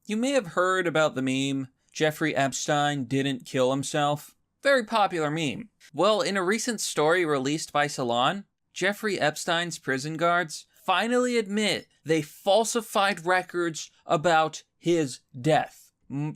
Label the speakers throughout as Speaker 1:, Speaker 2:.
Speaker 1: You may have heard about the meme, Jeffrey Epstein didn't kill himself. Very popular meme. Well, in a recent story released by Salon, Jeffrey Epstein's prison guards finally admit they falsified records about his death.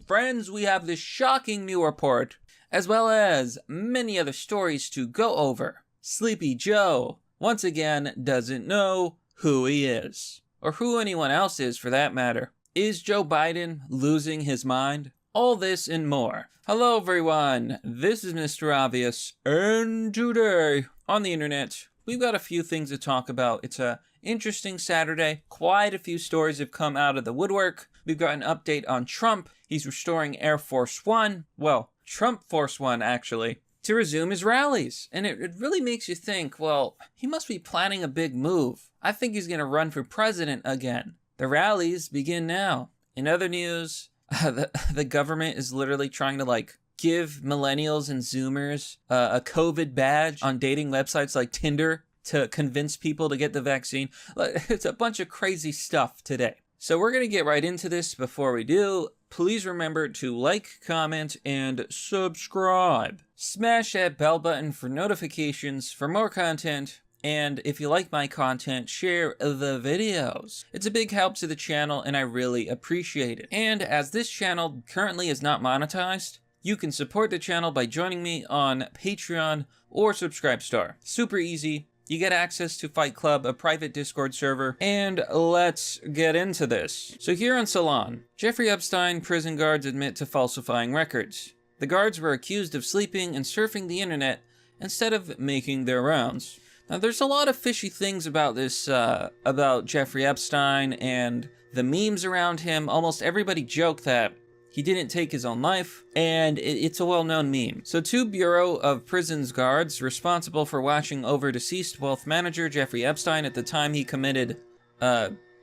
Speaker 1: Friends, we have this shocking new report, as well as many other stories to go over. Sleepy Joe, once again, doesn't know who he is. Or who anyone else is, for that matter. Is Joe Biden losing his mind? All this and more. Hello everyone, this is Mr. Obvious, and today on the internet, we've got a few things to talk about. It's a interesting Saturday. Quite a few stories have come out of the woodwork. We've got an update on Trump. He's restoring Air Force One. Well, Trump Force One, actually, to resume his rallies. And it really makes you think, well, he must be planning a big move. I think he's going to run for president again. The rallies begin now. In other news, the government is literally trying to, give millennials and Zoomers a COVID badge on dating websites like Tinder to convince people to get the vaccine. It's a bunch of crazy stuff today. So we're going to get right into this. Before we do, please remember to like, comment, and subscribe. Smash that bell button for notifications for more content. And if you like my content, share the videos. It's a big help to the channel and I really appreciate it. And as this channel currently is not monetized, you can support the channel by joining me on Patreon or Subscribestar. Super easy. You get access to Fight Club, a private Discord server, and let's get into this. So here on Salon, Jeffrey Epstein prison guards admit to falsifying records. The guards were accused of sleeping and surfing the internet instead of making their rounds. Now, there's a lot of fishy things about this, about Jeffrey Epstein and the memes around him. Almost everybody joked that he didn't take his own life, and it's a well-known meme. So 2 Bureau of Prisons guards responsible for watching over deceased wealth manager Jeffrey Epstein at the time he committed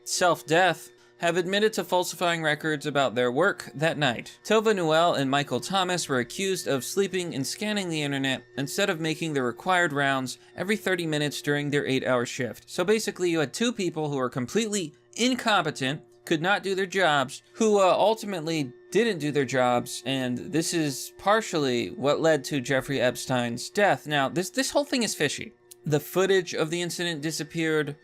Speaker 1: self-death have admitted to falsifying records about their work that night. Tova Newell and Michael Thomas were accused of sleeping and scanning the internet instead of making the required rounds every 30 minutes during their 8-hour shift. So basically you had 2 people who were completely incompetent, could not do their jobs, who ultimately didn't do their jobs, and this is partially what led to Jeffrey Epstein's death. Now, this whole thing is fishy. The footage of the incident disappeared.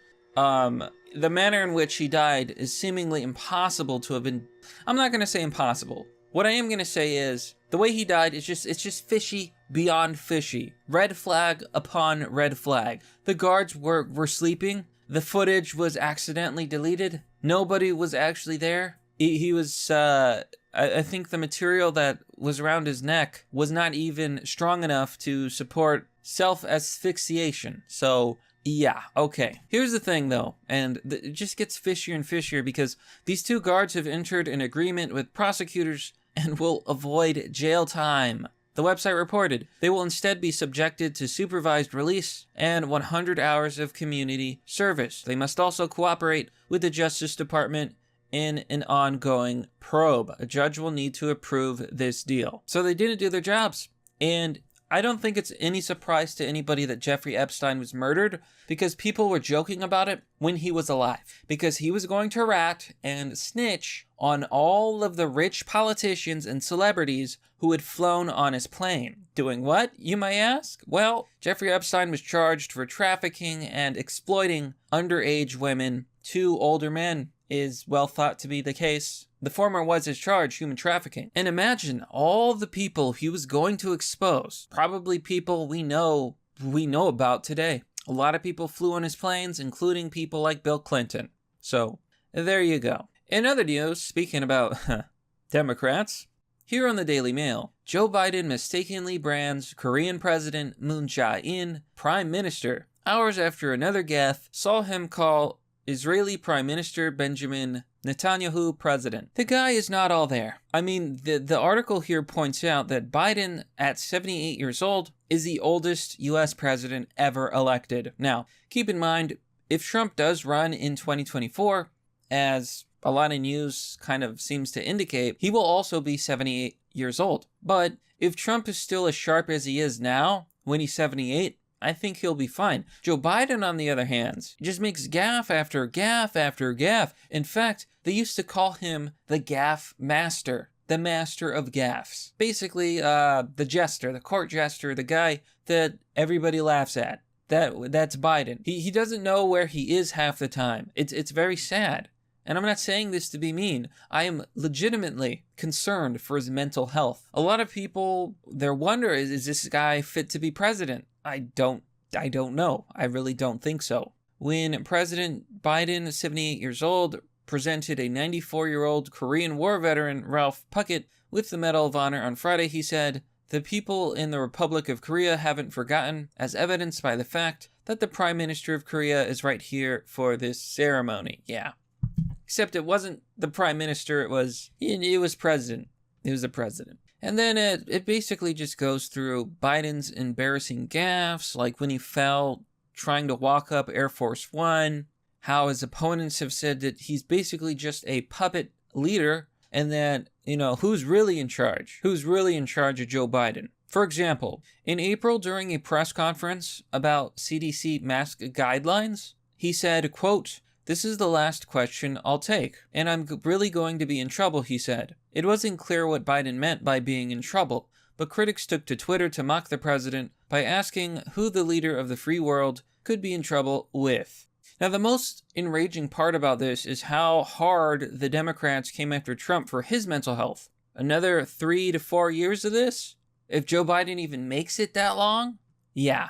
Speaker 1: The manner in which he died is seemingly impossible to have been. I'm not going to say impossible. What I am going to say is the way he died is it's just fishy beyond fishy. Red flag upon red flag. The guards were sleeping. The footage was accidentally deleted. Nobody was actually there. He was, I think the material that was around his neck was not even strong enough to support self-asphyxiation. So, yeah, okay. Here's the thing, though, and it just gets fishier and fishier because these 2 guards have entered an agreement with prosecutors and will avoid jail time. The website reported they will instead be subjected to supervised release and 100 hours of community service. They must also cooperate with the Justice Department in an ongoing probe. A judge will need to approve this deal. So they didn't do their jobs. And I don't think it's any surprise to anybody that Jeffrey Epstein was murdered because people were joking about it when he was alive. Because he was going to rat and snitch on all of the rich politicians and celebrities who had flown on his plane. Doing what, you may ask? Well, Jeffrey Epstein was charged for trafficking and exploiting underage women. 2 older men is well thought to be the case. The former was his charge, human trafficking. And imagine all the people he was going to expose. Probably people we know about today. A lot of people flew on his planes, including people like Bill Clinton. So, there you go. In other news, speaking about Democrats, here on the Daily Mail, Joe Biden mistakenly brands Korean President Moon Jae-in prime minister hours after another gaffe saw him call Israeli Prime Minister Benjamin Netanyahu president. The guy is not all there. I mean, the article here points out that Biden, at 78 years old, is the oldest U.S. president ever elected. Now, keep in mind, if Trump does run in 2024, as a lot of news kind of seems to indicate, he will also be 78 years old. But if Trump is still as sharp as he is now, when he's 78, I think he'll be fine. Joe Biden, on the other hand, just makes gaffe after gaffe after gaffe. In fact, they used to call him the gaffe master. The master of gaffes. Basically, the jester, the court jester, the guy that everybody laughs at. That's Biden. He doesn't know where he is half the time. It's very sad. And I'm not saying this to be mean. I am legitimately concerned for his mental health. A lot of people, their wonder is this guy fit to be president? I don't know. I really don't think so. When President Biden, 78 years old, presented a 94-year-old Korean War veteran, Ralph Puckett, with the Medal of Honor on Friday, he said, "The people in the Republic of Korea haven't forgotten, as evidenced by the fact that the Prime Minister of Korea is right here for this ceremony." Yeah. Except it wasn't the Prime Minister, it was President. It was the President. And then it basically just goes through Biden's embarrassing gaffes, like when he fell trying to walk up Air Force One, how his opponents have said that he's basically just a puppet leader, and that, who's really in charge? Who's really in charge of Joe Biden? For example, in April during a press conference about CDC mask guidelines, he said, quote, "This is the last question I'll take, and I'm really going to be in trouble," he said. It wasn't clear what Biden meant by being in trouble, but critics took to Twitter to mock the president by asking who the leader of the free world could be in trouble with. Now, the most enraging part about this is how hard the Democrats came after Trump for his mental health. Another 3 to 4 years of this? If Joe Biden even makes it that long? Yeah.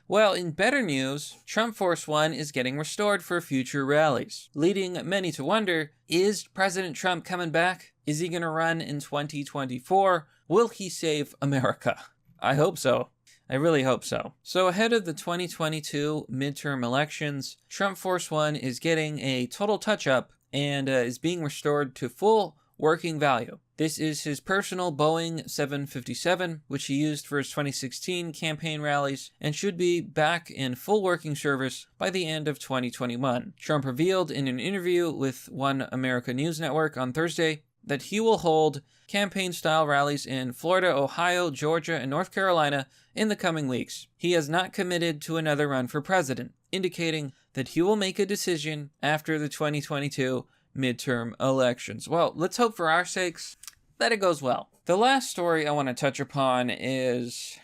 Speaker 1: Well, in better news, Trump Force One is getting restored for future rallies, leading many to wonder, is President Trump coming back? Is he going to run in 2024? Will he save America? I hope so. I really hope so. So ahead of the 2022 midterm elections, Trump Force One is getting a total touch-up and is being restored to full working value. This is his personal Boeing 757, which he used for his 2016 campaign rallies, and should be back in full working service by the end of 2021. Trump revealed in an interview with One America News Network on Thursday that he will hold campaign-style rallies in Florida, Ohio, Georgia, and North Carolina in the coming weeks. He has not committed to another run for president, indicating that he will make a decision after the 2022 midterm elections. Well, let's hope for our sakes that it goes well. The last story I want to touch upon is,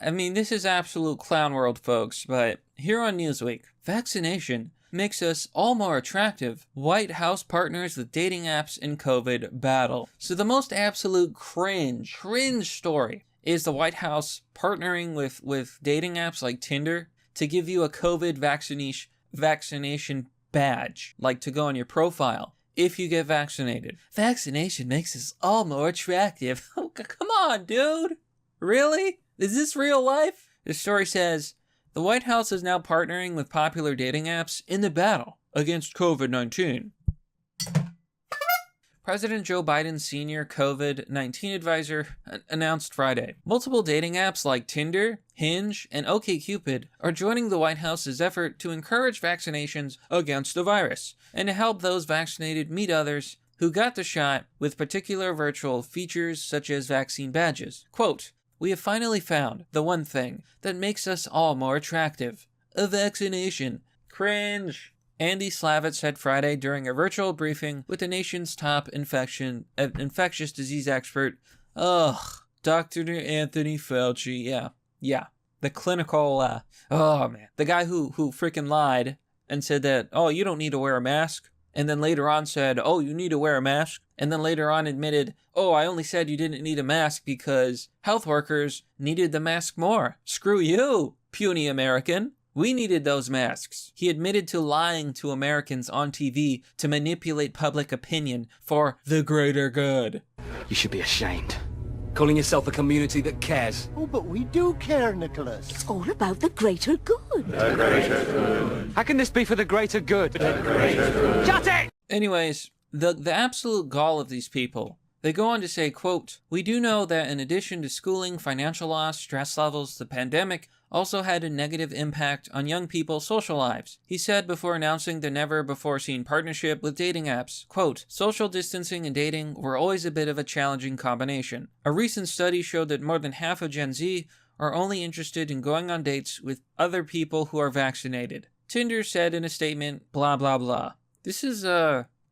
Speaker 1: this is absolute clown world, folks, but here on Newsweek, vaccination makes us all more attractive. White House partners with dating apps in COVID battle. So the most absolute cringe story is the White House partnering with dating apps like Tinder to give you a COVID vaccination badge, like to go on your profile if you get vaccinated. Vaccination makes us all more attractive. Oh, come on, dude. Really? Is this real life? The story says, the White House is now partnering with popular dating apps in the battle against COVID-19. President Joe Biden's senior COVID-19 advisor announced Friday. Multiple dating apps like Tinder, Hinge, and OkCupid are joining the White House's effort to encourage vaccinations against the virus and to help those vaccinated meet others who got the shot with particular virtual features such as vaccine badges. Quote, "We have finally found the one thing that makes us all more attractive. A vaccination." Cringe. Andy Slavitt said Friday during a virtual briefing with the nation's top infectious disease expert, Dr. Anthony Fauci. Yeah. The clinical, the guy who freaking lied and said that, you don't need to wear a mask. And then later on said, you need to wear a mask. And then later on admitted, I only said you didn't need a mask because health workers needed the mask more. Screw you, puny American. We needed those masks. He admitted to lying to Americans on TV to manipulate public opinion for the greater good.
Speaker 2: You should be ashamed. Calling yourself a community that cares.
Speaker 3: Oh, but we do care, Nicholas.
Speaker 4: It's all about the greater good.
Speaker 3: The greater good.
Speaker 2: How can this be for the greater good?
Speaker 3: The greater good.
Speaker 2: Shut it!
Speaker 1: Anyways, the absolute gall of these people. They go on to say, quote, "We do know that in addition to schooling, financial loss, stress levels, the pandemic also had a negative impact on young people's social lives," he said before announcing the never-before-seen partnership with dating apps. Quote, "Social distancing and dating were always a bit of a challenging combination. A recent study showed that more than half of Gen Z are only interested in going on dates with other people who are vaccinated. Tinder said in a statement, blah, blah, blah. This is,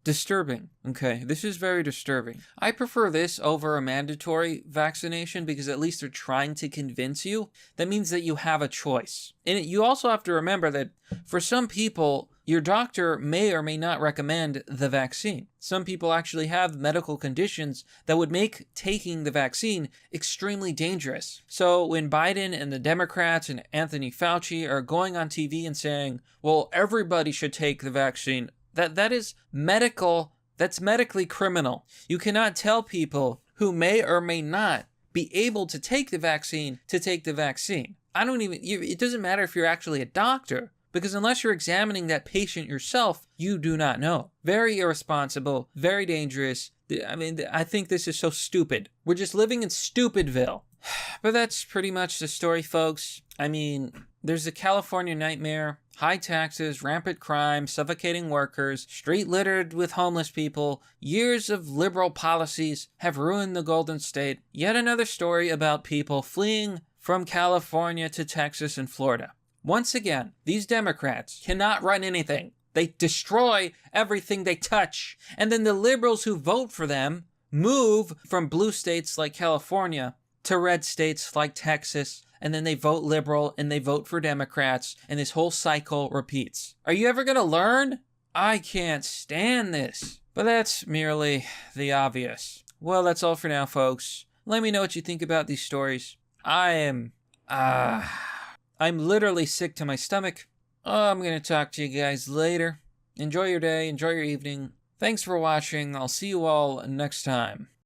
Speaker 1: disturbing. Okay, this is very disturbing. I prefer this over a mandatory vaccination because at least they're trying to convince you. That means that you have a choice. And you also have to remember that for some people, your doctor may or may not recommend the vaccine. Some people actually have medical conditions that would make taking the vaccine extremely dangerous. So when Biden and the Democrats and Anthony Fauci are going on TV and saying, well, everybody should take the vaccine, that is medical, that's medically criminal. You cannot tell people who may or may not be able to take the vaccine to take the vaccine. It doesn't matter if you're actually a doctor, because unless you're examining that patient yourself, you do not know. Very irresponsible, very dangerous. I think this is so stupid. We're just living in Stupidville. But that's pretty much the story, folks. There's a California nightmare, high taxes, rampant crime, suffocating workers, street littered with homeless people. Years of liberal policies have ruined the Golden State. Yet another story about people fleeing from California to Texas and Florida. Once again, these Democrats cannot run anything. They destroy everything they touch. And then the liberals who vote for them move from blue states like California to red states like Texas, and then they vote liberal and they vote for Democrats, and this whole cycle repeats. Are you ever gonna learn? I can't stand this. But that's merely the obvious. Well, that's all for now, folks. Let me know what you think about these stories. I'm literally sick to my stomach. I'm gonna talk to you guys later. Enjoy your day, enjoy your evening. Thanks for watching. I'll see you all next time.